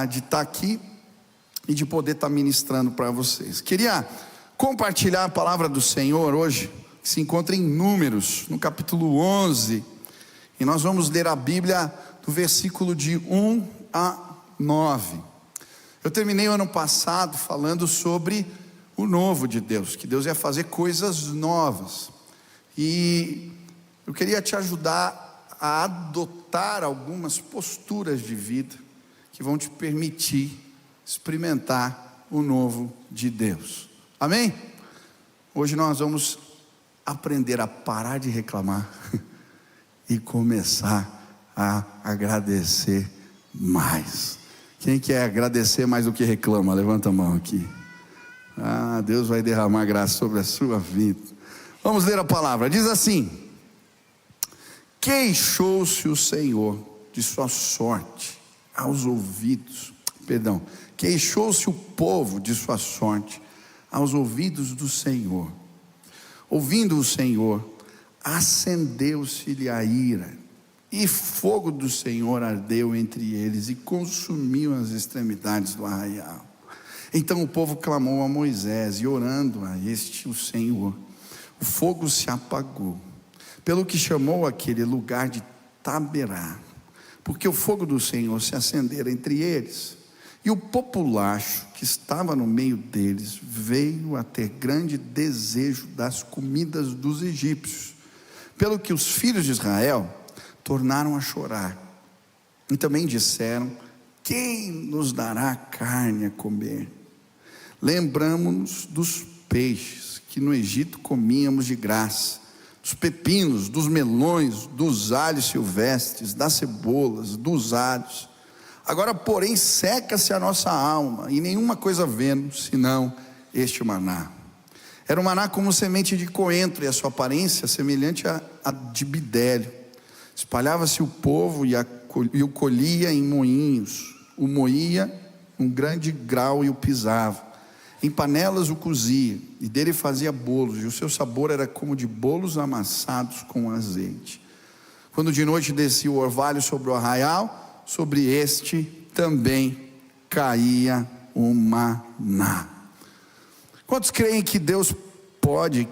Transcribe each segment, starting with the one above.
de estar aqui e de poder estar ministrando para vocês. Queria compartilhar a palavra do Senhor hoje, que se encontra em Números, no capítulo 11, e nós vamos ler a Bíblia do versículo de 1 a 9. Eu terminei o ano passado falando sobre o novo de Deus, que Deus ia fazer coisas novas, e eu queria te ajudar a adotar algumas posturas de vida que vão te permitir experimentar o novo de Deus. Amém? Hoje nós vamos aprender a parar de reclamar e começar a agradecer mais. Quem quer agradecer mais do que reclama? Levanta a mão aqui. Deus vai derramar graça sobre a sua vida. Vamos ler a palavra. Diz assim: queixou-se o Senhor de sua sorte aos ouvidos, queixou-se o povo de sua sorte aos ouvidos do Senhor. Ouvindo o Senhor, acendeu-se-lhe a ira, e fogo do Senhor ardeu entre eles, e consumiu as extremidades do arraial. Então o povo clamou a Moisés, e orando a o Senhor, o fogo se apagou, pelo que chamou aquele lugar de Taberá, porque o fogo do Senhor se acendera entre eles. E o populacho que estava no meio deles veio a ter grande desejo das comidas dos egípcios, pelo que os filhos de Israel tornaram a chorar, e também disseram: quem nos dará carne a comer? Lembramos-nos dos peixes que no Egito comíamos de graça, dos pepinos, dos melões, dos alhos silvestres, das cebolas, dos alhos. Agora, porém, seca-se a nossa alma, e nenhuma coisa vemos, senão este maná. Era um maná como semente de coentro, e a sua aparência semelhante à de bidélio. Espalhava-se o povo, e o colhia em moinhos, o moía um grande grau e o pisava. Em panelas o cozia, e dele fazia bolos, e o seu sabor era como de bolos amassados com azeite. Quando de noite descia o orvalho sobre o arraial, sobre este também caía o maná. Quantos creem que Deus pode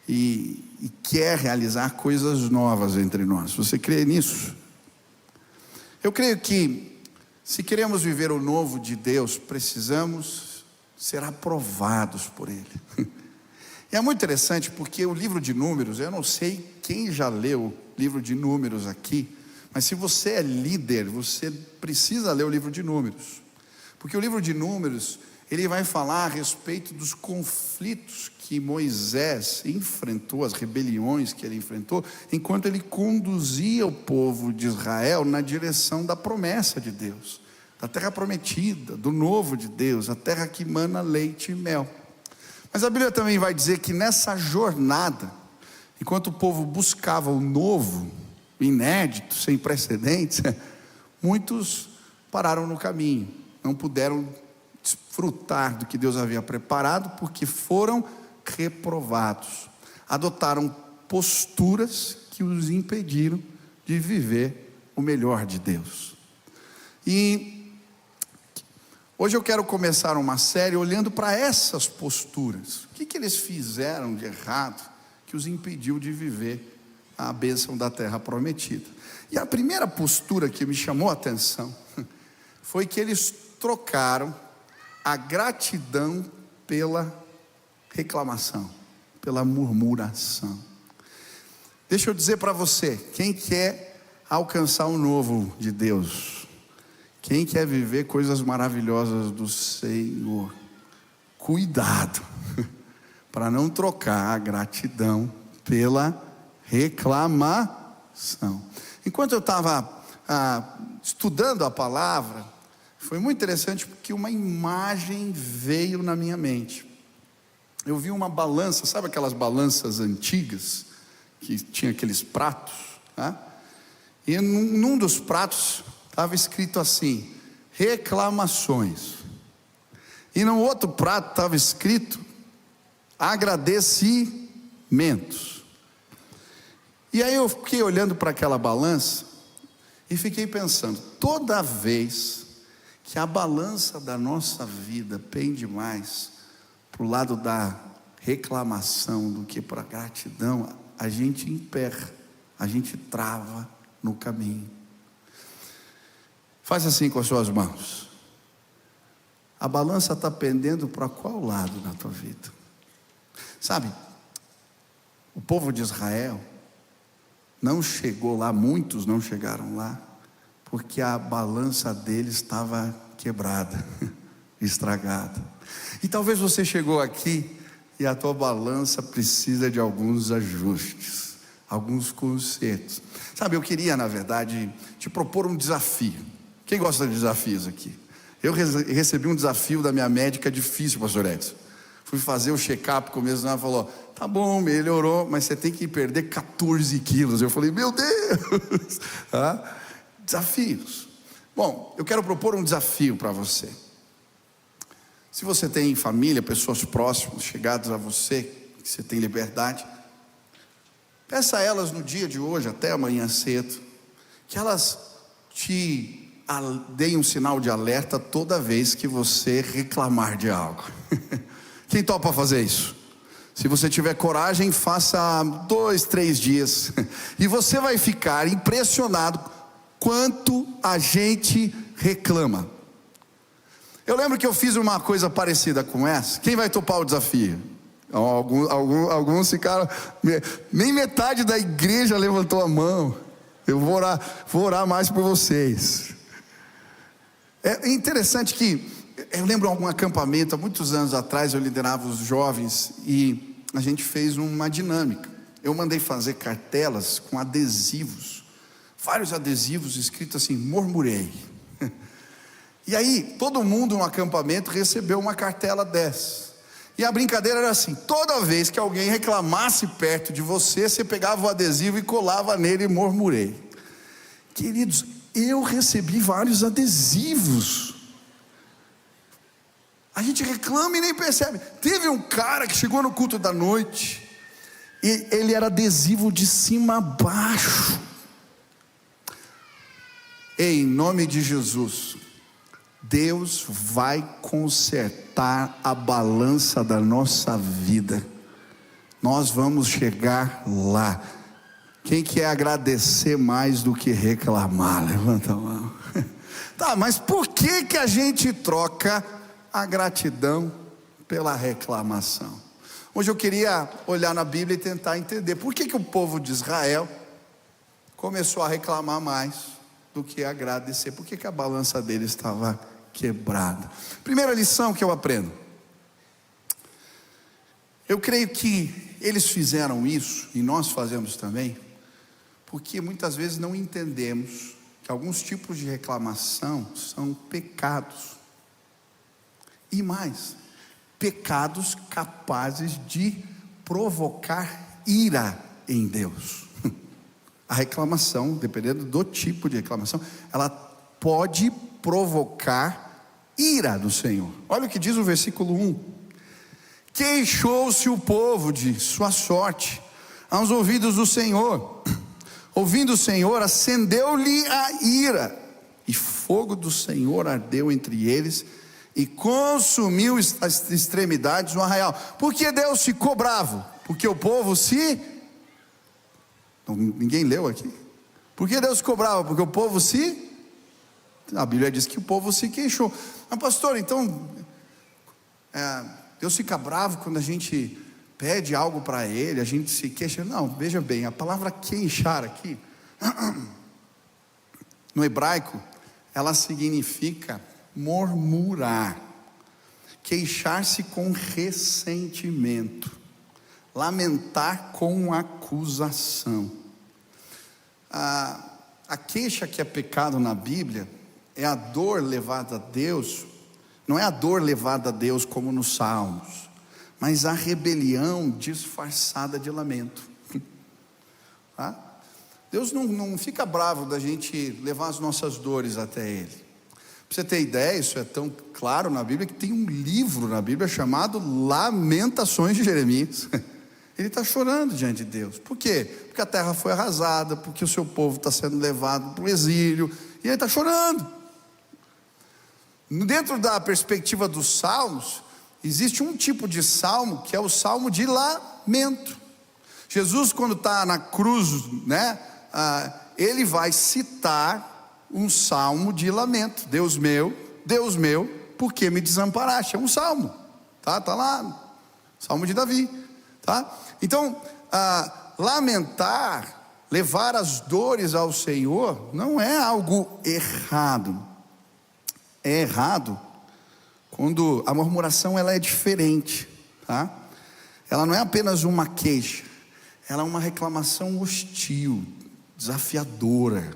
e quer realizar coisas novas entre nós? Você crê nisso? Eu creio que, se queremos viver o novo de Deus, precisamos ser aprovados por Ele. E é muito interessante, porque o livro de Números, eu não sei quem já leu o livro de Números aqui, mas se você é líder, você precisa ler o livro de Números, porque o livro de Números, ele vai falar a respeito dos conflitos que Moisés enfrentou, as rebeliões que ele enfrentou, enquanto ele conduzia o povo de Israel na direção da promessa de Deus, da terra prometida, do novo de Deus, a terra que mana leite e mel. Mas a Bíblia também vai dizer que nessa jornada, enquanto o povo buscava o novo, inédito, sem precedentes, muitos pararam no caminho, não puderam desfrutar do que Deus havia preparado, porque foram reprovados, adotaram posturas que os impediram de viver o melhor de Deus. E hoje eu quero começar uma série olhando para essas posturas. O que eles fizeram de errado que os impediu de viver a bênção da terra prometida? E a primeira postura que me chamou a atenção foi que eles trocaram a gratidão pela reclamação, pela murmuração. Deixa eu dizer para você, quem quer alcançar o novo de Deus, quem quer viver coisas maravilhosas do Senhor, cuidado para não trocar a gratidão pela reclamação. Enquanto eu estava estudando a palavra, foi muito interessante, porque uma imagem veio na minha mente. Eu vi uma balança, sabe aquelas balanças antigas, que tinha aqueles pratos, tá? E num dos pratos estava escrito assim: reclamações. E no outro prato estava escrito agradecimentos. E aí eu fiquei olhando para aquela balança e fiquei pensando, toda vez que a balança da nossa vida pende mais para o lado da reclamação do que para a gratidão, a gente emperra, a gente trava no caminho. Faz assim com as suas mãos. A balança está pendendo para qual lado na tua vida? Sabe, o povo de Israel não chegou lá, muitos não chegaram lá, porque a balança deles estava quebrada, estragada. E talvez você chegou aqui e a tua balança precisa de alguns ajustes, alguns consertos. Sabe, eu queria, na verdade, te propor um desafio. Quem gosta de desafios aqui? Eu recebi um desafio da minha médica difícil, pastor Edson. Fui fazer o check-up, começo ela falou: tá bom, melhorou, mas você tem que perder 14 quilos. Eu falei: meu Deus! Desafios. Bom, eu quero propor um desafio para você. Se você tem família, pessoas próximas, chegadas a você, que você tem liberdade, peça a elas no dia de hoje, até amanhã cedo, que elas te deem um sinal de alerta toda vez que você reclamar de algo. Quem topa fazer isso? Se você tiver coragem, faça 2, 3 dias, e você vai ficar impressionado quanto a gente reclama. Eu lembro que eu fiz uma coisa parecida com essa. Quem vai topar o desafio? Alguns ficaram, nem metade da igreja levantou a mão. Eu vou orar mais por vocês. É interessante que eu lembro algum acampamento, há muitos anos atrás, eu liderava os jovens e a gente fez uma dinâmica. Eu mandei fazer cartelas com adesivos, vários adesivos escritos assim: murmurei. E aí, todo mundo no acampamento recebeu uma cartela dessa. E a brincadeira era assim: toda vez que alguém reclamasse perto de você, você pegava o adesivo e colava nele e murmurei. Queridos, eu recebi vários adesivos. A gente reclama e nem percebe. Teve um cara que chegou no culto da noite, e ele era adesivo de cima a baixo. Em nome de Jesus, Deus vai consertar a balança da nossa vida. Nós vamos chegar lá. Quem quer agradecer mais do que reclamar? Levanta a mão. Tá, mas por que a gente troca a gratidão pela reclamação? Hoje eu queria olhar na Bíblia e tentar entender por que o povo de Israel começou a reclamar mais do que agradecer. Por que a balança dele estava quebrada? Primeira lição que eu aprendo: eu creio que eles fizeram isso, e nós fazemos também, porque muitas vezes não entendemos que alguns tipos de reclamação são pecados, e mais, pecados capazes de provocar ira em Deus. A reclamação, dependendo do tipo de reclamação, ela pode provocar ira do Senhor. Olha o que diz o versículo 1: queixou-se o povo de sua sorte aos ouvidos do Senhor. Ouvindo o Senhor, acendeu-lhe a ira, e fogo do Senhor ardeu entre eles, e consumiu as extremidades do arraial. Por que Deus ficou bravo? Porque o povo se... Ninguém leu aqui? Por que Deus ficou bravo? Porque o povo se... A Bíblia diz que o povo se queixou. Mas pastor, então Deus fica bravo quando a gente pede algo para Ele, a gente se queixa? Não, veja bem, a palavra queixar aqui, no hebraico, ela significa murmurar, queixar-se com ressentimento, lamentar com acusação. A queixa que é pecado na Bíblia é a dor levada a Deus. Não é a dor levada a Deus como nos Salmos, mas a rebelião disfarçada de lamento. Tá? Deus não fica bravo da gente levar as nossas dores até Ele. Para você ter ideia, isso é tão claro na Bíblia, que tem um livro na Bíblia chamado Lamentações de Jeremias. Ele está chorando diante de Deus. Por quê? Porque a terra foi arrasada, porque o seu povo está sendo levado para o exílio, e ele está chorando. Dentro da perspectiva dos salmos, existe um tipo de salmo que é o salmo de lamento. Jesus, quando está na cruz, né, ele vai citar um salmo de lamento. Deus meu, por que me desamparaste? É um salmo, tá lá, salmo de Davi, tá? Então, lamentar, levar as dores ao Senhor, não é algo errado. É errado quando a murmuração ela é diferente, tá? Ela não é apenas uma queixa, ela é uma reclamação hostil, desafiadora,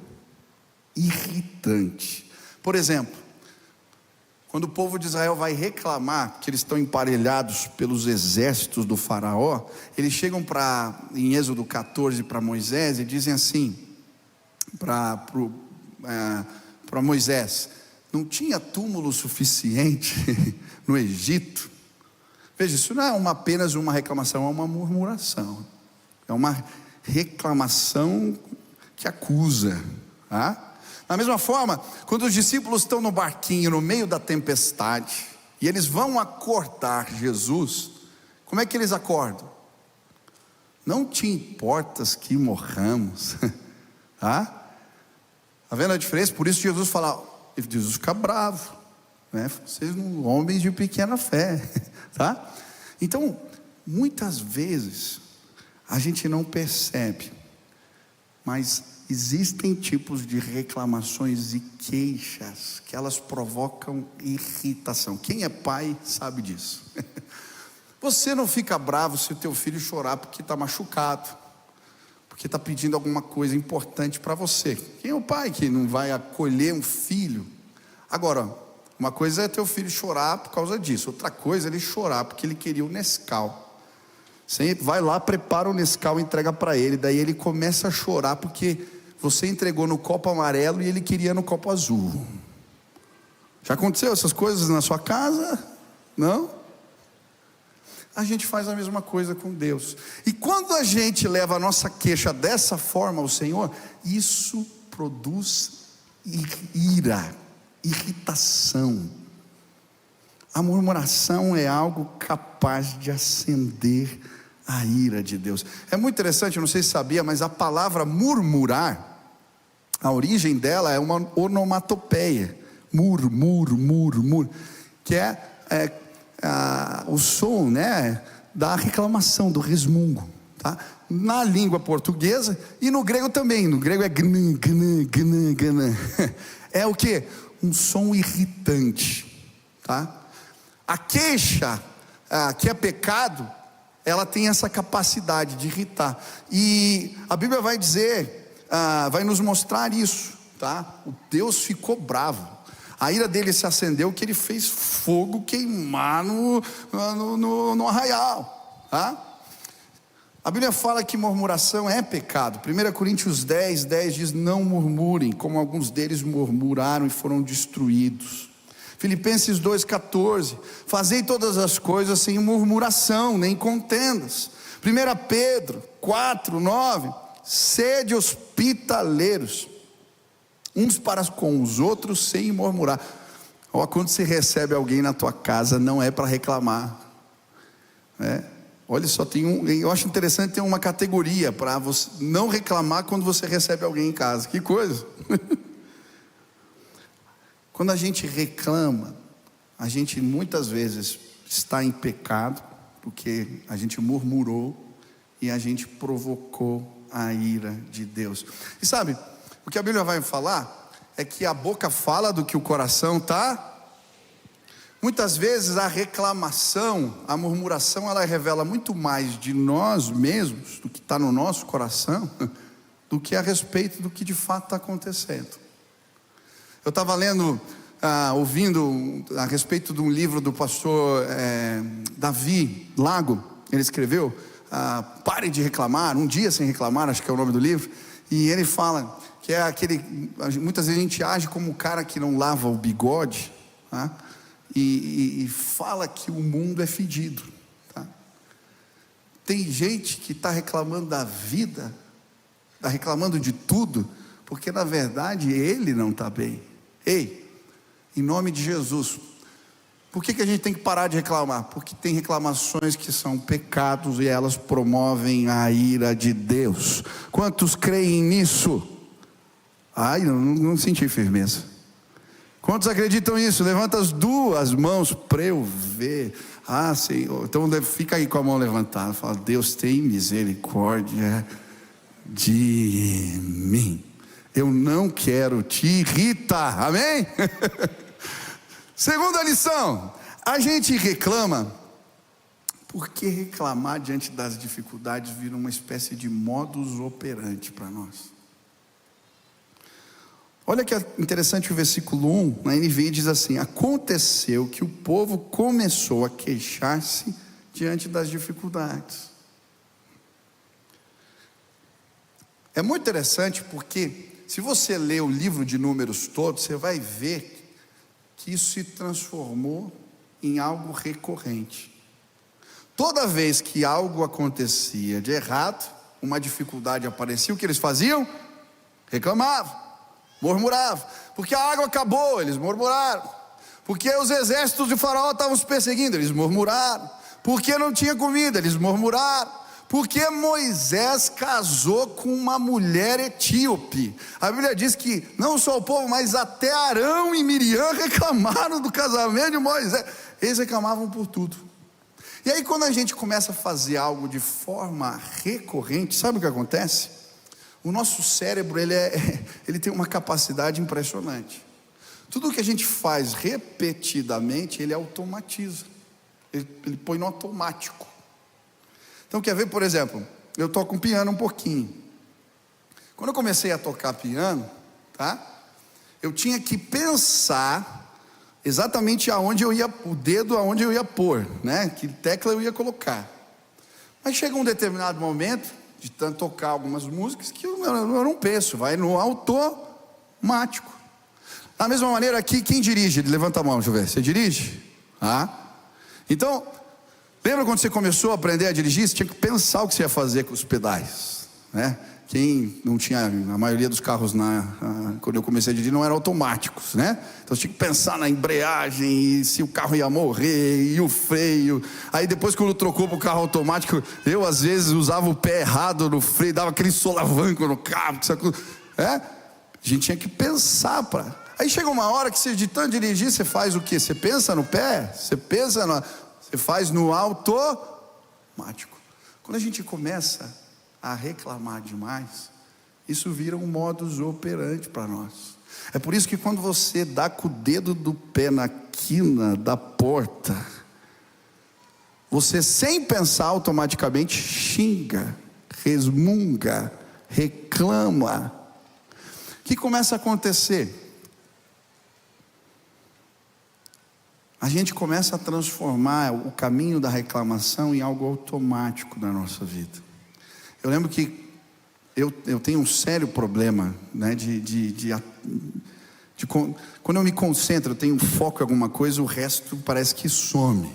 irritante. Por exemplo, quando o povo de Israel vai reclamar que eles estão emparelhados pelos exércitos do faraó, eles chegam em Êxodo 14 para Moisés e dizem assim, para Moisés: não tinha túmulo suficiente no Egito? Veja, isso não é apenas uma reclamação, é uma murmuração, é uma reclamação que acusa, tá? Da mesma forma, quando os discípulos estão no barquinho no meio da tempestade e eles vão acordar Jesus, como é que eles acordam? Não te importas que morramos, tá? Tá vendo a diferença? Por isso Jesus fala, Jesus fica bravo, né? Vocês não, homens de pequena fé, tá? Então, muitas vezes a gente não percebe, mas existem tipos de reclamações e queixas que elas provocam irritação. Quem é pai sabe disso. Você não fica bravo se o teu filho chorar porque está machucado, porque está pedindo alguma coisa importante para você. Quem é o pai que não vai acolher um filho? Agora, uma coisa é teu filho chorar por causa disso, outra coisa é ele chorar porque ele queria o Nescau. Você vai lá, prepara o Nescau, entrega para ele, daí ele começa a chorar porque você entregou no copo amarelo e ele queria no copo azul. Já aconteceu essas coisas na sua casa? Não? A gente faz a mesma coisa com Deus. E quando a gente leva a nossa queixa dessa forma ao Senhor, isso produz ira, irritação. A murmuração é algo capaz de acender a ira de Deus. É muito interessante, eu não sei se sabia, mas a palavra murmurar, a origem dela é uma onomatopeia. Mur, que é o som, né, da reclamação, do resmungo, tá? Na língua portuguesa e no grego também. No grego é gn, gn, gn, gn. É o que? Um som irritante, tá? A queixa, que é pecado, ela tem essa capacidade de irritar. E a Bíblia vai dizer, vai nos mostrar isso, tá? O Deus ficou bravo. A ira dele se acendeu que ele fez fogo queimar no arraial, tá? A Bíblia fala que murmuração é pecado. 1 Coríntios 10 diz: não murmurem, como alguns deles murmuraram e foram destruídos. Filipenses 2,14: fazei todas as coisas sem murmuração, nem contendas. 1 Pedro 4,9: sede hospitaleiros uns para com os outros sem murmurar. Ó, quando você recebe alguém na tua casa, não é para reclamar, né? Olha só, eu acho interessante ter uma categoria para você não reclamar quando você recebe alguém em casa. Que coisa! Quando a gente reclama, a gente muitas vezes está em pecado, porque a gente murmurou e a gente provocou a ira de Deus. E sabe, o que a Bíblia vai falar é que a boca fala do que o coração está. Muitas vezes a reclamação, a murmuração, ela revela muito mais de nós mesmos, do que está no nosso coração, do que a respeito do que de fato está acontecendo. Eu estava lendo, ouvindo a respeito de um livro do pastor Davi Lago. Ele escreveu, Pare de Reclamar, Um Dia Sem Reclamar, acho que é o nome do livro. E ele fala que é muitas vezes a gente age como o cara que não lava o bigode, tá? E fala que o mundo é fedido, tá? Tem gente que está reclamando da vida, está reclamando de tudo, porque na verdade ele não está bem. Ei, Em nome de Jesus. Por que a gente tem que parar de reclamar? Porque tem reclamações que são pecados e elas promovem a ira de Deus. Quantos creem nisso? Ai, não senti firmeza. Quantos acreditam nisso? Levanta as duas mãos para eu ver. Ah, Senhor. Então fica aí com a mão levantada. Fala: Deus, tem misericórdia de mim. Eu não quero te irritar. Amém? Segunda lição: a gente reclama porque reclamar diante das dificuldades vira uma espécie de modus operandi para nós. Olha que interessante o versículo 1, na NVI diz assim: aconteceu que o povo começou a queixar-se diante das dificuldades. É muito interessante porque, se você ler o livro de Números todo, você vai ver que isso se transformou em algo recorrente. Toda vez que algo acontecia de errado, uma dificuldade aparecia, o que eles faziam? Reclamavam, murmuravam. Porque a água acabou, eles murmuraram. Porque os exércitos de Faraó estavam os perseguindo, eles murmuraram. Porque não tinha comida, eles murmuraram. Porque Moisés casou com uma mulher etíope. A Bíblia diz que não só o povo, mas até Arão e Miriam reclamaram do casamento de Moisés. Eles reclamavam por tudo. E aí, quando a gente começa a fazer algo de forma recorrente, sabe o que acontece? O nosso cérebro, ele tem uma capacidade impressionante. Tudo que a gente faz repetidamente, ele automatiza. Ele põe no automático. Então, quer ver, por exemplo, eu toco um piano um pouquinho. Quando eu comecei a tocar piano, tá? Eu tinha que pensar exatamente aonde eu ia, o dedo aonde eu ia pôr, né? Que tecla eu ia colocar. Mas chega um determinado momento, de tanto tocar algumas músicas, que eu não penso, vai no automático. Da mesma maneira aqui, quem dirige? Levanta a mão, deixa eu ver. Você dirige? Então, lembra quando você começou a aprender a dirigir? Você tinha que pensar o que você ia fazer com os pedais, né? Quem não tinha, a maioria dos carros quando eu comecei a dirigir não eram automáticos, né? Então você tinha que pensar na embreagem, e se o carro ia morrer, e o freio. Aí depois, quando trocou para o carro automático, eu às vezes usava o pé errado no freio, dava aquele solavanco no carro, a gente tinha que pensar para... Aí chega uma hora que você, de tanto dirigir, você faz o quê? Você pensa no pé? Você faz no automático. Quando a gente começa a reclamar demais, isso vira um modus operandi para nós. É por isso que quando você dá com o dedo do pé na quina da porta, você, sem pensar, automaticamente xinga, resmunga, reclama. O que começa a acontecer? A gente começa a transformar o caminho da reclamação em algo automático na nossa vida. Eu lembro que eu tenho um sério problema, né, quando eu me concentro, eu tenho foco em alguma coisa, o resto parece que some.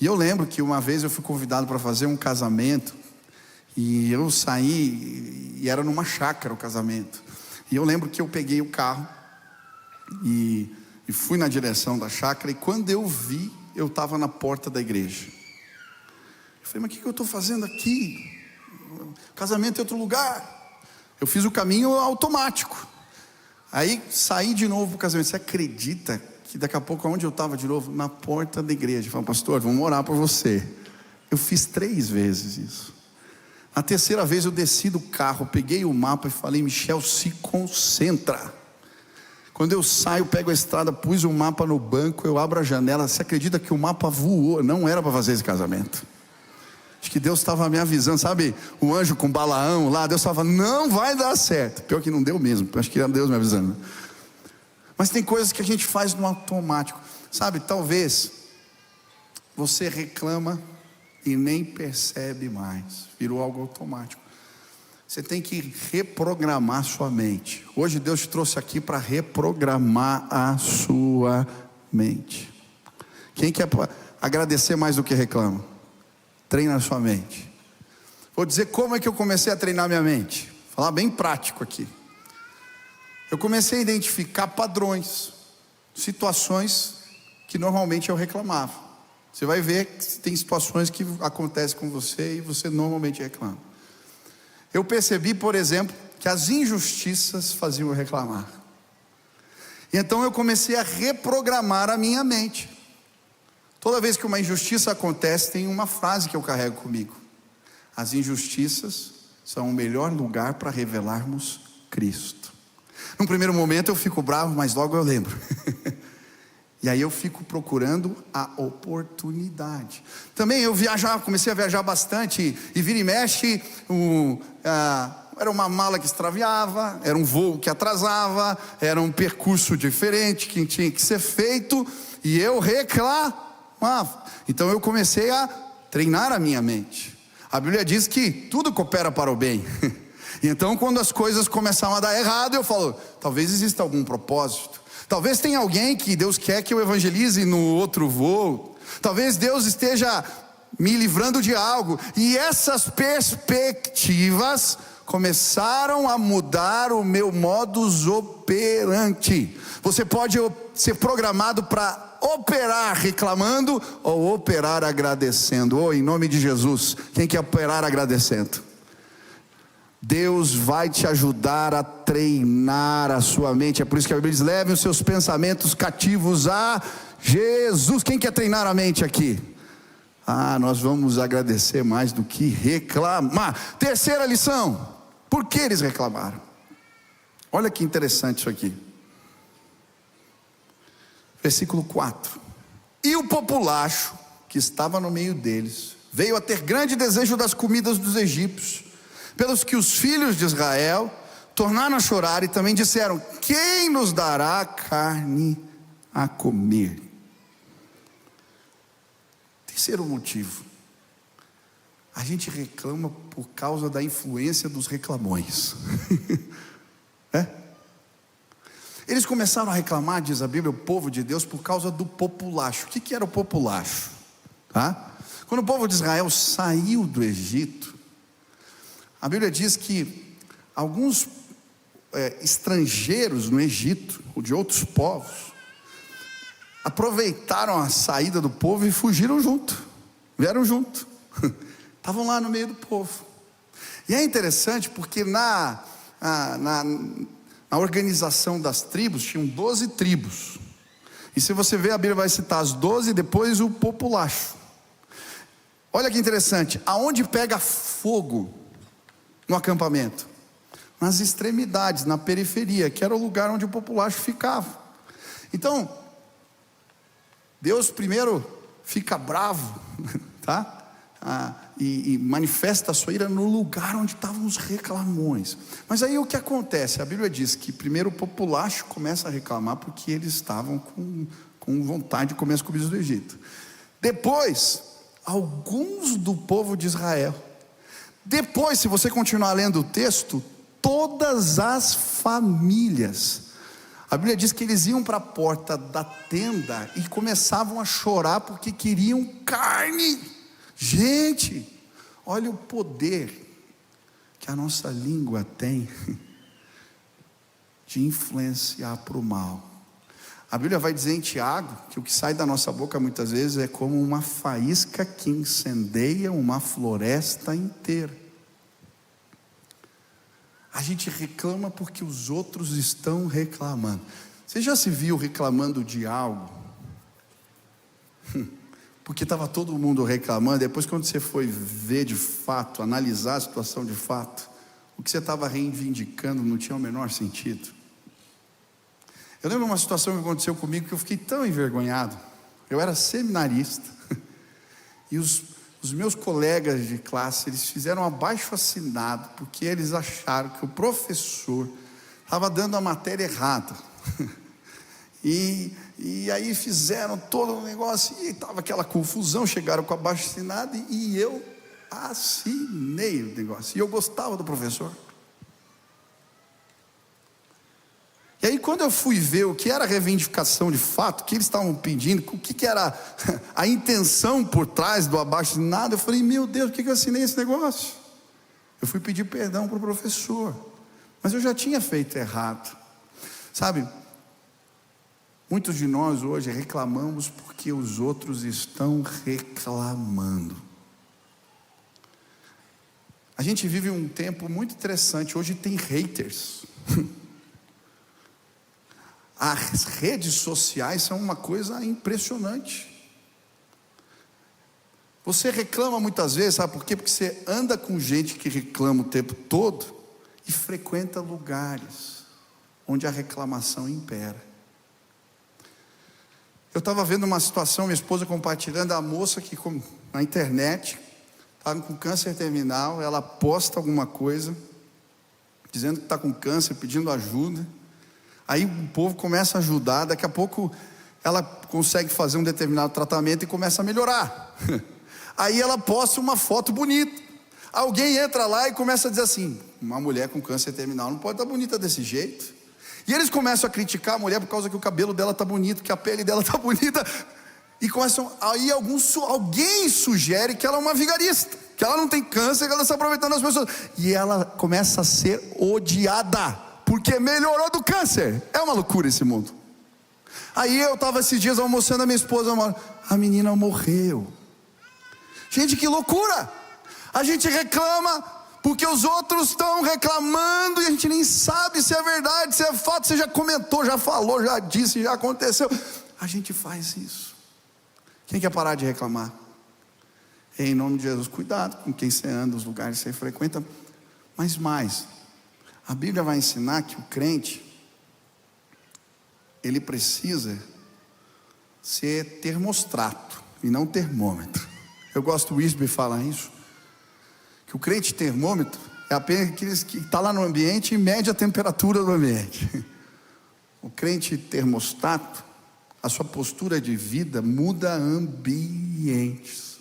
E eu lembro que uma vez eu fui convidado para fazer um casamento, e eu saí, e era numa chácara o casamento. E eu lembro que eu peguei o carro e fui na direção da chácara, e quando eu vi, eu estava na porta da igreja. Eu falei: mas o que eu estou fazendo aqui? Casamento em outro lugar. Eu fiz o caminho automático. Aí saí de novo para o casamento. Você acredita que daqui a pouco, onde eu estava de novo? Na porta da igreja. Eu falei: pastor, vamos orar por você. Eu fiz 3 vezes isso. Na terceira vez eu desci do carro, peguei o mapa e falei: Michel, se concentra. Quando eu saio, pego a estrada, pus o mapa no banco, eu abro a janela. Você acredita que o mapa voou? Não era para fazer esse casamento. Acho que Deus estava me avisando, sabe? O anjo com Balaão lá, Deus estava: não vai dar certo. Pior que não deu mesmo, acho que era Deus me avisando. Mas tem coisas que a gente faz no automático, sabe? Talvez você reclama e nem percebe mais, virou algo automático. Você tem que reprogramar sua mente. Hoje Deus te trouxe aqui para reprogramar a sua mente. Quem quer agradecer mais do que reclama? Treina a sua mente. Vou dizer como é que eu comecei a treinar minha mente. Vou falar bem prático aqui. Eu comecei a identificar padrões. situações que normalmente eu reclamava. Você vai ver que tem situações que acontecem com você e você normalmente reclama. Eu percebi, por exemplo, que as injustiças faziam eu reclamar. E então eu comecei a reprogramar a minha mente. Toda vez que uma injustiça acontece, tem uma frase que eu carrego comigo: as injustiças são o melhor lugar para revelarmos Cristo. Num primeiro momento eu fico bravo, mas logo eu lembro. E aí eu fico procurando a oportunidade. Também eu comecei a viajar bastante, e vira e mexe, era uma mala que extraviava, era um voo que atrasava, era um percurso diferente que tinha que ser feito, e eu reclamava. Então eu comecei a treinar a minha mente. A Bíblia diz que tudo coopera para o bem. Então quando as coisas começavam a dar errado, eu falo, talvez exista algum propósito. Talvez tenha alguém que Deus quer que eu evangelize no outro voo. Talvez Deus esteja me livrando de algo. E essas perspectivas começaram a mudar o meu modus operandi. Você pode ser programado para operar reclamando ou operar agradecendo. Em nome de Jesus, quem quer operar agradecendo? Deus vai te ajudar a treinar a sua mente. É por isso que a Bíblia diz: leve os seus pensamentos cativos a Jesus. Quem quer treinar a mente aqui? Nós vamos agradecer mais do que reclamar. Terceira lição: por que eles reclamaram? Olha que interessante isso aqui. Versículo 4: e o populacho que estava no meio deles veio a ter grande desejo das comidas dos egípcios, pelos que os filhos de Israel tornaram a chorar e também disseram: quem nos dará carne a comer? Terceiro motivo: a gente reclama por causa da influência dos reclamões. Eles começaram a reclamar, diz a Bíblia, o povo de Deus, por causa do populacho. O que era o populacho? Quando o povo de Israel saiu do Egito, a Bíblia diz que alguns estrangeiros no Egito, ou de outros povos, aproveitaram a saída do povo e fugiram junto, vieram junto, estavam lá no meio do povo. E é interessante porque na organização das tribos, tinham 12 tribos, e se você ver, a Bíblia vai citar as 12 e depois o populacho. Olha que interessante, aonde pega fogo no acampamento? Nas extremidades, na periferia, que era o lugar onde o populacho ficava. Então, Deus primeiro fica bravo, e manifesta a sua ira no lugar onde estavam os reclamões. Mas aí o que acontece? A Bíblia diz que primeiro o populacho começa a reclamar porque eles estavam com vontade de comer as comidas do Egito. Depois, alguns do povo de Israel. Depois, se você continuar lendo o texto, todas as famílias. A Bíblia diz que eles iam para a porta da tenda e começavam a chorar porque queriam carne. Gente, olha o poder que a nossa língua tem de influenciar para o mal. A Bíblia vai dizer em Tiago que o que sai da nossa boca muitas vezes é como uma faísca que incendeia uma floresta inteira. A gente reclama porque os outros estão reclamando. Você já se viu reclamando de algo? Porque estava todo mundo reclamando. Depois, quando você foi ver de fato, analisar a situação de fato, o que você estava reivindicando não tinha o menor sentido. Eu lembro uma situação que aconteceu comigo que eu fiquei tão envergonhado. Eu era seminarista e os meus colegas de classe, eles fizeram um abaixo-assinado porque eles acharam que o professor estava dando a matéria errada. E aí fizeram todo o negócio e estava aquela confusão. Chegaram com abaixo-assinado e eu assinei o negócio. E eu gostava do professor. E aí quando eu fui ver o que era a reivindicação de fato, o que eles estavam pedindo, o que era a intenção por trás do abaixo-assinado, eu falei: meu Deus, por que eu assinei esse negócio? Eu fui pedir perdão para o professor, mas eu já tinha feito errado. Sabe, Muitos de nós hoje reclamamos porque os outros estão reclamando. A gente vive um tempo muito interessante. Hoje tem haters. As redes sociais são uma coisa impressionante. Você reclama muitas vezes, sabe por quê? Porque você anda com gente que reclama o tempo todo e frequenta lugares onde a reclamação impera. Eu estava vendo uma situação, minha esposa compartilhando, a moça que na internet está com câncer terminal, ela posta alguma coisa, dizendo que está com câncer, pedindo ajuda, aí o povo começa a ajudar, daqui a pouco ela consegue fazer um determinado tratamento e começa a melhorar, aí ela posta uma foto bonita, alguém entra lá e começa a dizer assim, uma mulher com câncer terminal não pode estar bonita desse jeito, e eles começam a criticar a mulher por causa que o cabelo dela está bonito, que a pele dela está bonita, e começam, aí alguém sugere que ela é uma vigarista, que ela não tem câncer, que ela está aproveitando as pessoas, e ela começa a ser odiada, porque melhorou do câncer. É uma loucura esse mundo. Aí eu estava esses dias almoçando, a minha esposa, a menina morreu. Gente, que loucura! A gente reclama porque os outros estão reclamando e a gente nem sabe se é verdade, se é fato. Você já comentou, já falou, já disse, já aconteceu. A gente faz isso. Quem quer parar de reclamar? Em nome de Jesus, cuidado com quem você anda, os lugares que você frequenta. Mas mais, a Bíblia vai ensinar que o crente, ele precisa ser termostrato e não termômetro. Eu gosto, o Wisby fala isso, que o crente termômetro é apenas aquele que está lá no ambiente e mede a temperatura do ambiente. O crente termostato, a sua postura de vida muda ambientes.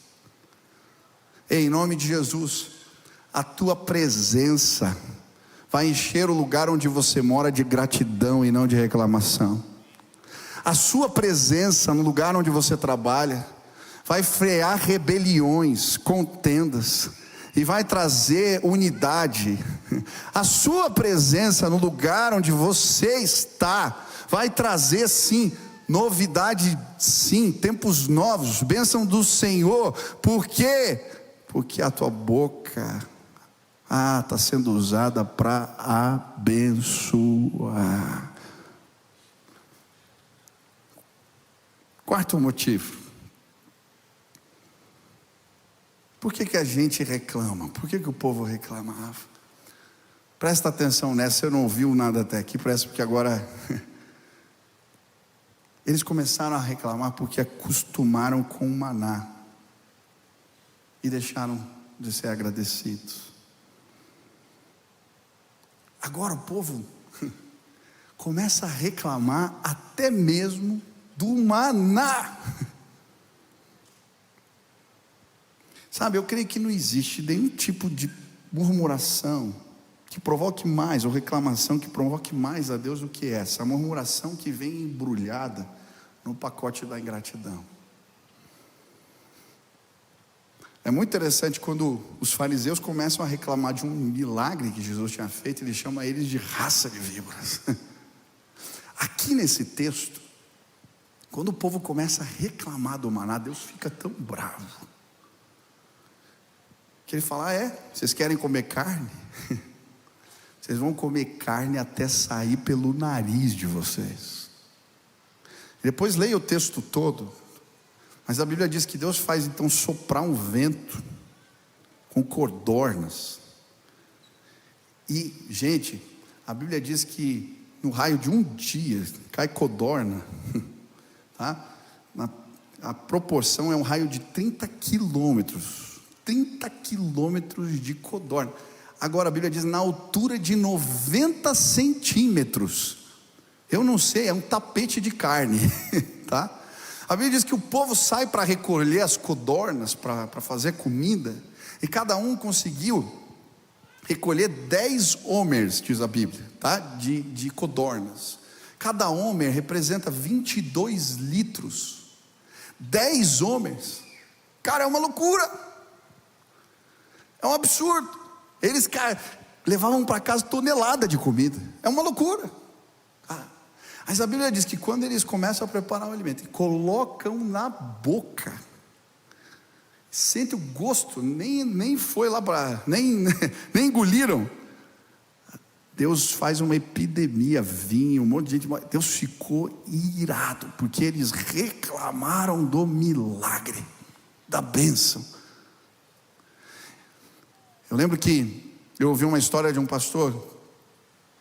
Em nome de Jesus, a tua presença vai encher o lugar onde você mora de gratidão e não de reclamação. A sua presença no lugar onde você trabalha vai frear rebeliões, contendas, e vai trazer unidade. A sua presença no lugar onde você está vai trazer sim novidade, sim, tempos novos, bênção do Senhor. Por quê? Porque a tua boca está sendo usada para abençoar. Quarto motivo. Por que a gente reclama? Por que o povo reclamava? Presta atenção nessa, você não ouviu nada até aqui, presta, porque agora eles começaram a reclamar porque acostumaram com o maná e deixaram de ser agradecidos. Agora o povo começa a reclamar até mesmo do maná. Sabe, eu creio que não existe nenhum tipo de murmuração que provoque mais, ou reclamação que provoque mais a Deus do que essa. A murmuração que vem embrulhada no pacote da ingratidão. É muito interessante quando os fariseus começam a reclamar de um milagre que Jesus tinha feito, ele chama eles de raça de víboras. Aqui nesse texto, quando o povo começa a reclamar do maná, Deus fica tão bravo, que ele fala, vocês querem comer carne? Vocês vão comer carne até sair pelo nariz de vocês. Depois leia o texto todo, mas a Bíblia diz que Deus faz então soprar um vento com codornas. E, gente, a Bíblia diz que no raio de um dia cai codorna, tá? A proporção é um raio de 30 quilômetros. 30 quilômetros de codorna. Agora a Bíblia diz na altura de 90 centímetros. Eu não sei, é um tapete de carne, tá? A Bíblia diz que o povo sai para recolher as codornas, para fazer comida, e cada um conseguiu recolher 10 homers, diz a Bíblia, tá? De codornas. Cada homer representa 22 litros. 10 homers, cara, é uma loucura. É um absurdo. Eles levavam para casa tonelada de comida. É uma loucura. Mas a Bíblia diz que quando eles começam a preparar o alimento e colocam na boca, sente o gosto, nem foi lá para, nem engoliram. Deus faz uma epidemia, vinho, um monte de gente. Deus ficou irado, porque eles reclamaram do milagre, da bênção. Eu lembro que eu ouvi uma história de um pastor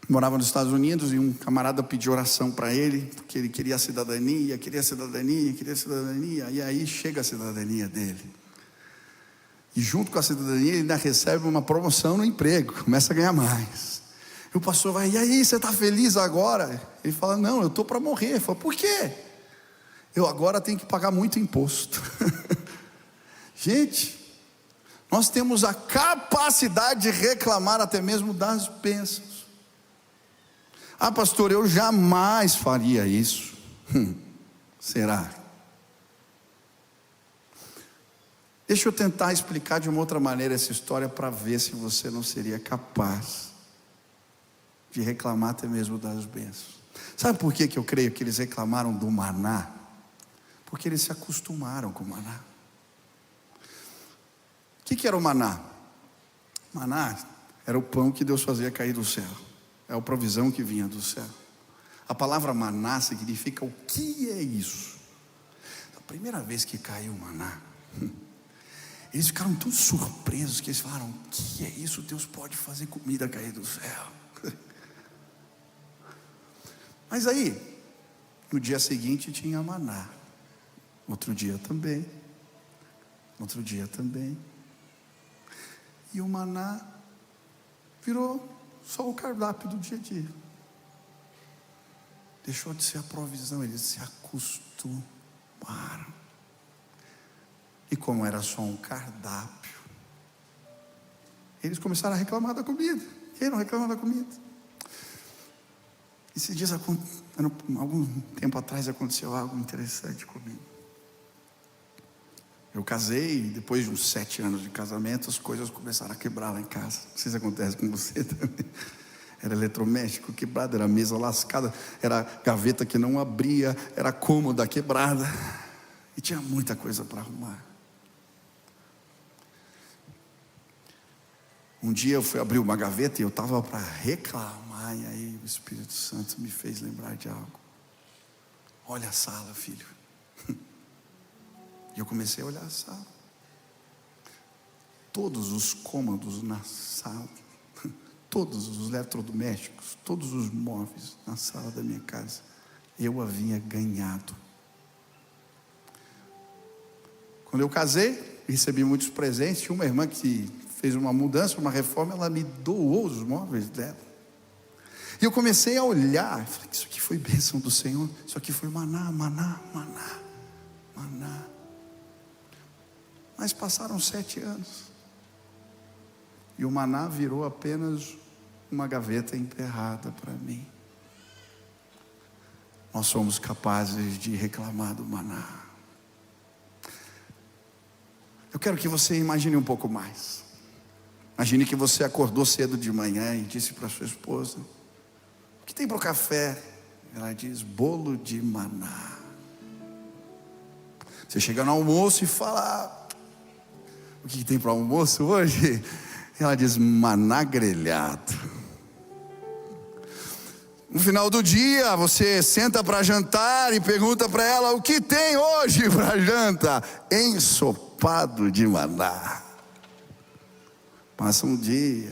que morava nos Estados Unidos, e um camarada pediu oração para ele, porque ele queria a cidadania, e aí chega a cidadania dele. E junto com a cidadania ele ainda recebe uma promoção no emprego, começa a ganhar mais. E o pastor vai: e aí, você está feliz agora? Ele fala: não, eu estou para morrer. Ele fala: por quê? Eu agora tenho que pagar muito imposto. Gente, nós temos a capacidade de reclamar até mesmo das bênçãos. Ah, pastor, eu jamais faria isso. Será? Deixa eu tentar explicar de uma outra maneira essa história, para ver se você não seria capaz de reclamar até mesmo das bênçãos. Sabe por que eu creio que eles reclamaram do maná? Porque eles se acostumaram com o maná. O que era o maná? Maná era o pão que Deus fazia cair do céu, é a provisão que vinha do céu. A palavra maná significa: o que é isso? A primeira vez que caiu o maná, eles ficaram tão surpresos que eles falaram: o que é isso? Deus pode fazer comida cair do céu. Mas aí, no dia seguinte tinha maná, outro dia também, e o maná virou só o cardápio do dia a dia. Deixou de ser a provisão, eles se acostumaram. E como era só um cardápio, eles começaram a reclamar da comida. Quem não reclama da comida? Esses dias, algum tempo atrás, aconteceu algo interessante comigo. Eu casei, e depois de uns 7 anos de casamento, as coisas começaram a quebrar lá em casa. Não sei se acontece com você também. Era eletrodoméstico quebrado, era mesa lascada, era gaveta que não abria, era cômoda quebrada, e tinha muita coisa para arrumar. Um dia eu fui abrir uma gaveta e eu estava para reclamar, e aí o Espírito Santo me fez lembrar de algo. Olha a sala, filho. E eu comecei a olhar a sala. Todos os cômodos na sala, todos os eletrodomésticos, todos os móveis na sala da minha casa, eu havia ganhado. Quando eu casei, recebi muitos presentes. Tinha uma irmã que fez uma mudança, uma reforma, ela me doou os móveis dela. E eu comecei a olhar, falei: isso aqui foi bênção do Senhor, isso aqui foi maná. Mas passaram 7 anos, e o maná virou apenas uma gaveta emperrada para mim. Nós somos capazes de reclamar do maná. Eu quero que você imagine um pouco mais. Imagine que você acordou cedo de manhã e disse para sua esposa: o que tem para o café? Ela diz: bolo de maná. Você chega no almoço e fala: o que tem para o almoço hoje? Ela diz: maná grelhado. No final do dia, você senta para jantar e pergunta para ela: o que tem hoje para janta? Ensopado de maná. Passa um dia,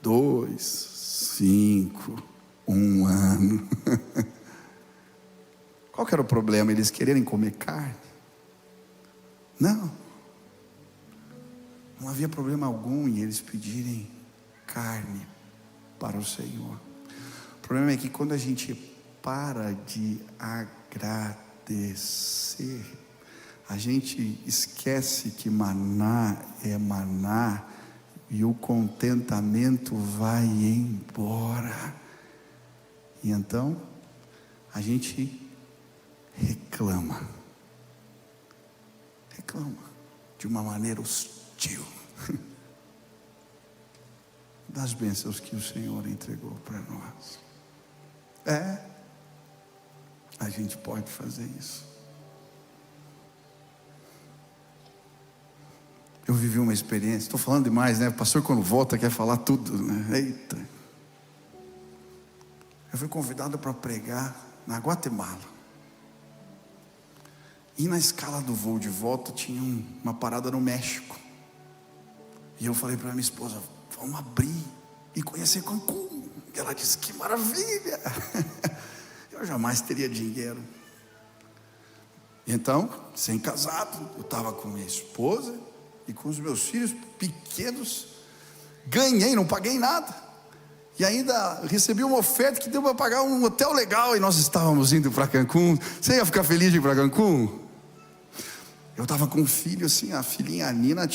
2, 5, 1 ano. Qual que era o problema? Eles quererem comer carne? Não havia problema algum em eles pedirem carne para o Senhor. O problema é que quando a gente para de agradecer, a gente esquece que maná é maná, e o contentamento vai embora. E então a gente reclama de uma maneira hostil das bênçãos que o Senhor entregou para nós. a gente pode fazer isso. Eu vivi uma experiência, estou falando demais, né? O pastor quando volta quer falar tudo, né? Eita. Eu fui convidado para pregar na Guatemala. E na escala do voo de volta tinha uma parada no México. E eu falei para minha esposa, vamos abrir e conhecer Cancún. E ela disse, que maravilha. Eu jamais teria dinheiro. Então, sem casado, eu estava com minha esposa e com os meus filhos pequenos. Ganhei, não paguei nada. E ainda recebi uma oferta que deu para pagar um hotel legal. E nós estávamos indo para Cancún. Você ia ficar feliz de ir para Cancún? Eu estava com um filho assim, a filhinha, a Nina,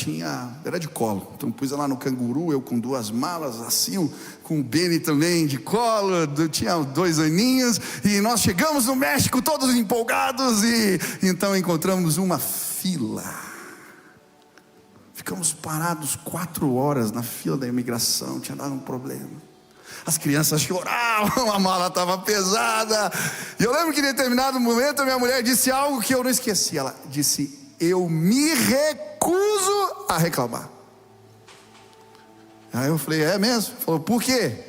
era de colo. Então pus ela no canguru, eu com 2 malas, a Sil com o Beni também de colo, tinha 2 aninhos. E nós chegamos no México todos empolgados. E então encontramos uma fila. Ficamos parados 4 horas na fila da imigração, tinha dado um problema. As crianças choravam, a mala estava pesada. E eu lembro que em determinado momento a minha mulher disse algo que eu não esqueci. Ela disse, eu me recuso a reclamar. Aí eu falei, é mesmo? Falou, por quê?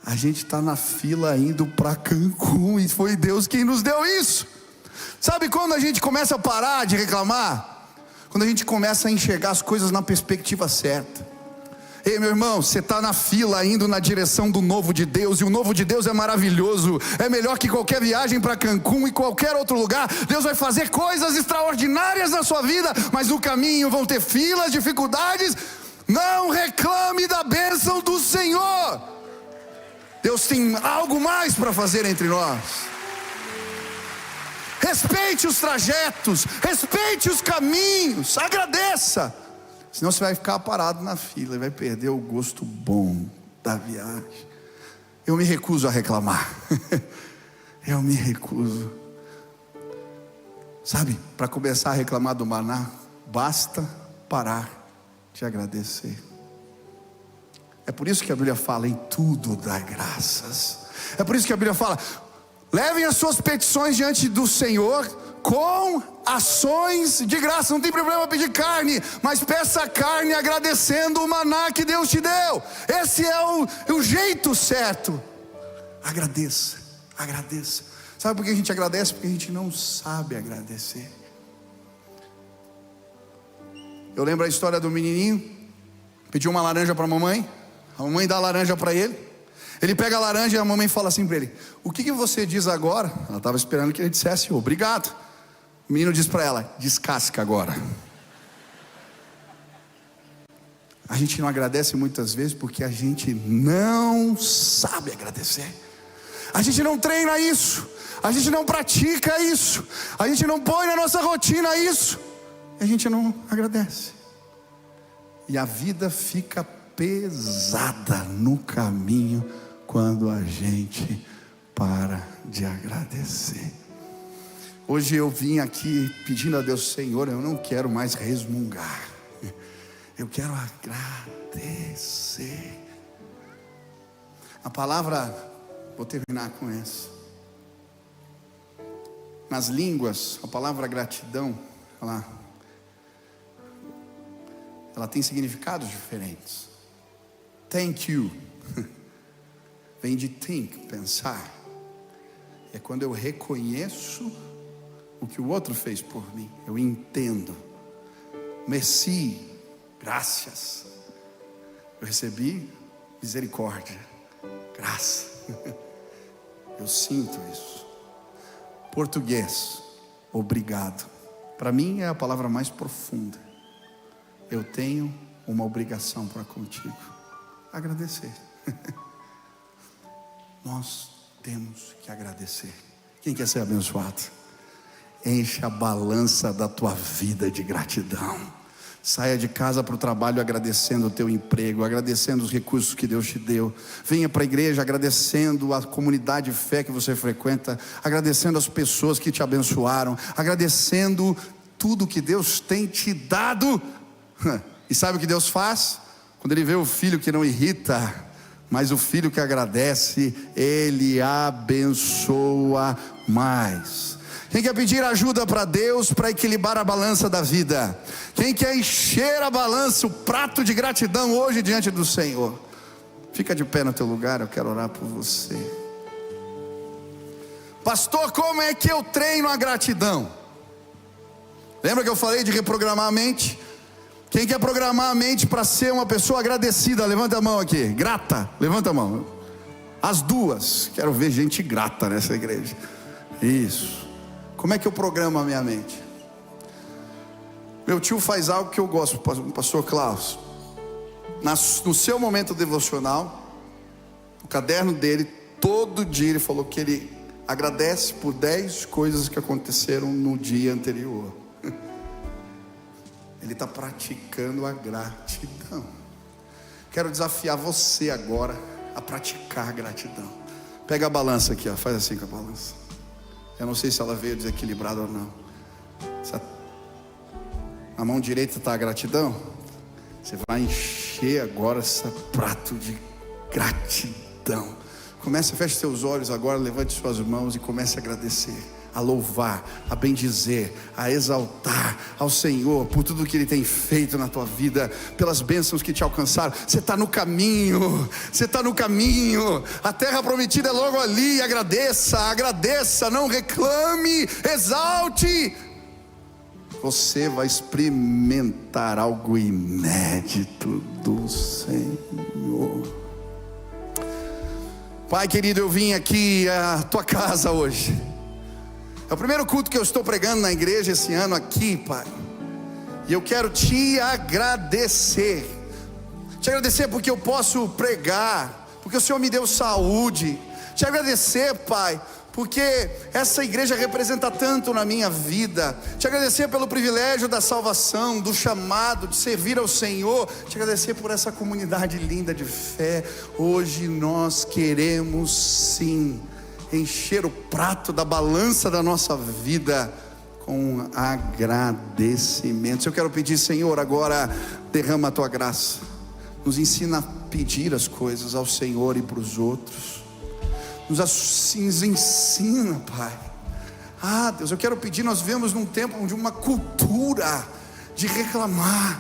A gente está na fila indo para Cancún e foi Deus quem nos deu isso. Sabe quando a gente começa a parar de reclamar? Quando a gente começa a enxergar as coisas na perspectiva certa. Ei, meu irmão, você está na fila indo na direção do novo de Deus, e o novo de Deus é maravilhoso, é melhor que qualquer viagem para Cancún e qualquer outro lugar. Deus vai fazer coisas extraordinárias na sua vida, mas no caminho vão ter filas, dificuldades. Não reclame da bênção do Senhor. Deus tem algo mais para fazer entre nós. Respeite os trajetos, respeite os caminhos, agradeça. Senão você vai ficar parado na fila e vai perder o gosto bom da viagem. Eu me recuso a reclamar. Eu me recuso. Sabe, para começar a reclamar do maná, basta parar de agradecer. É por isso que a Bíblia fala, em tudo dá graças. É por isso que a Bíblia fala, levem as suas petições diante do Senhor com ações de graça. Não tem problema pedir carne, mas peça carne agradecendo o maná que Deus te deu. Esse é o jeito certo. Agradeça, agradeça. Sabe por que a gente agradece? Porque a gente não sabe agradecer. Eu lembro a história do menininho, pediu uma laranja para a mamãe dá a laranja para ele. Ele pega a laranja e a mamãe fala assim para ele, o que você diz agora? Ela estava esperando que ele dissesse, obrigado. O menino diz para ela, descasca agora. A gente não agradece muitas vezes porque a gente não sabe agradecer. A gente não treina isso, a gente não pratica isso, a gente não põe na nossa rotina isso, a gente não agradece. E a vida fica pesada no caminho quando a gente para de agradecer. Hoje eu vim aqui pedindo a Deus, Senhor, eu não quero mais resmungar, eu quero agradecer. A palavra, vou terminar com essa. Nas línguas, a palavra gratidão, ela tem significados diferentes. Thank you vem de think, pensar. É quando eu reconheço o que o outro fez por mim, eu entendo. Merci, graças. Eu recebi misericórdia, graça. Eu sinto isso. Português, obrigado. Para mim é a palavra mais profunda. Eu tenho uma obrigação para contigo, agradecer. Nós temos que agradecer. Quem quer ser abençoado? Enche a balança da tua vida de gratidão. Saia de casa para o trabalho agradecendo o teu emprego, agradecendo os recursos que Deus te deu. Venha para a igreja agradecendo a comunidade de fé que você frequenta, agradecendo as pessoas que te abençoaram, agradecendo tudo que Deus tem te dado. E sabe o que Deus faz? Quando Ele vê o filho que não irrita, mas o filho que agradece, ele abençoa mais. Quem quer pedir ajuda para Deus para equilibrar a balança da vida? Quem quer encher a balança, o prato de gratidão hoje diante do Senhor? Fica de pé no teu lugar, eu quero orar por você. Pastor, como é que eu treino a gratidão? Lembra que eu falei de reprogramar a mente? Quem quer programar a mente para ser uma pessoa agradecida? Levanta a mão aqui. Grata, levanta a mão. As duas, quero ver gente grata nessa igreja. Isso. Como é que eu programo a minha mente? Meu tio faz algo que eu gosto, pastor Klaus. No seu momento devocional, no caderno dele, todo dia ele falou que ele agradece por 10 coisas que aconteceram no dia anterior. Ele está praticando a gratidão. Quero desafiar você agora a praticar a gratidão. Pega a balança aqui, ó, faz assim com a balança. Eu não sei se ela veio desequilibrada ou não. A mão direita está a gratidão. Você vai encher agora esse prato de gratidão. Comece, feche seus olhos agora, levante suas mãos e comece a agradecer, a louvar, a bendizer, a exaltar ao Senhor por tudo que Ele tem feito na tua vida, pelas bênçãos que te alcançaram. Você está no caminho, você está no caminho. A terra prometida é logo ali. Agradeça, não reclame, exalte. Você vai experimentar algo inédito do Senhor. Pai querido, eu vim aqui à tua casa hoje. É o primeiro culto que eu estou pregando na igreja esse ano aqui, Pai. E eu quero te agradecer. Te agradecer porque eu posso pregar, porque o Senhor me deu saúde. Te agradecer, Pai, porque essa igreja representa tanto na minha vida. Te agradecer pelo privilégio da salvação, do chamado, de servir ao Senhor. Te agradecer por essa comunidade linda de fé. Hoje nós queremos sim encher o prato da balança da nossa vida com agradecimentos. Eu quero pedir, Senhor, agora derrama a tua graça. Nos ensina a pedir as coisas ao Senhor e para os outros. Nos ensina, Pai. Deus, eu quero pedir, nós vivemos num tempo de uma cultura de reclamar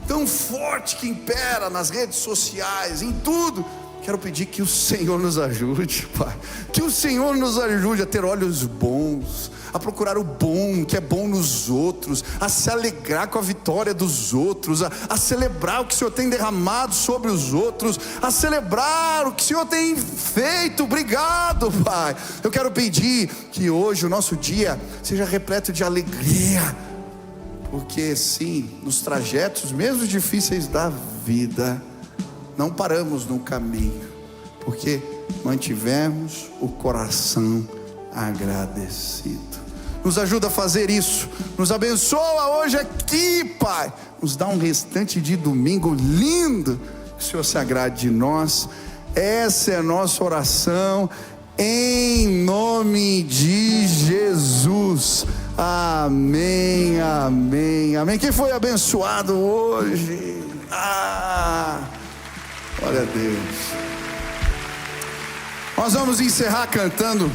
tão forte que impera nas redes sociais, em tudo. Quero pedir que o Senhor nos ajude, Pai. Que o Senhor nos ajude a ter olhos bons, a procurar o bom, que é bom nos outros, a se alegrar com a vitória dos outros, a celebrar o que o Senhor tem derramado sobre os outros, a celebrar o que o Senhor tem feito. Obrigado, Pai. Eu quero pedir que hoje o nosso dia seja repleto de alegria, porque sim, nos trajetos mesmo difíceis da vida, não paramos no caminho, porque mantivemos o coração agradecido. Nos ajuda a fazer isso. Nos abençoa hoje aqui, Pai. Nos dá um restante de domingo lindo. Que o Senhor se agrade de nós. Essa é a nossa oração, em nome de Jesus. Amém, amém, amém. Quem foi abençoado hoje? Glória a Deus. Nós vamos encerrar cantando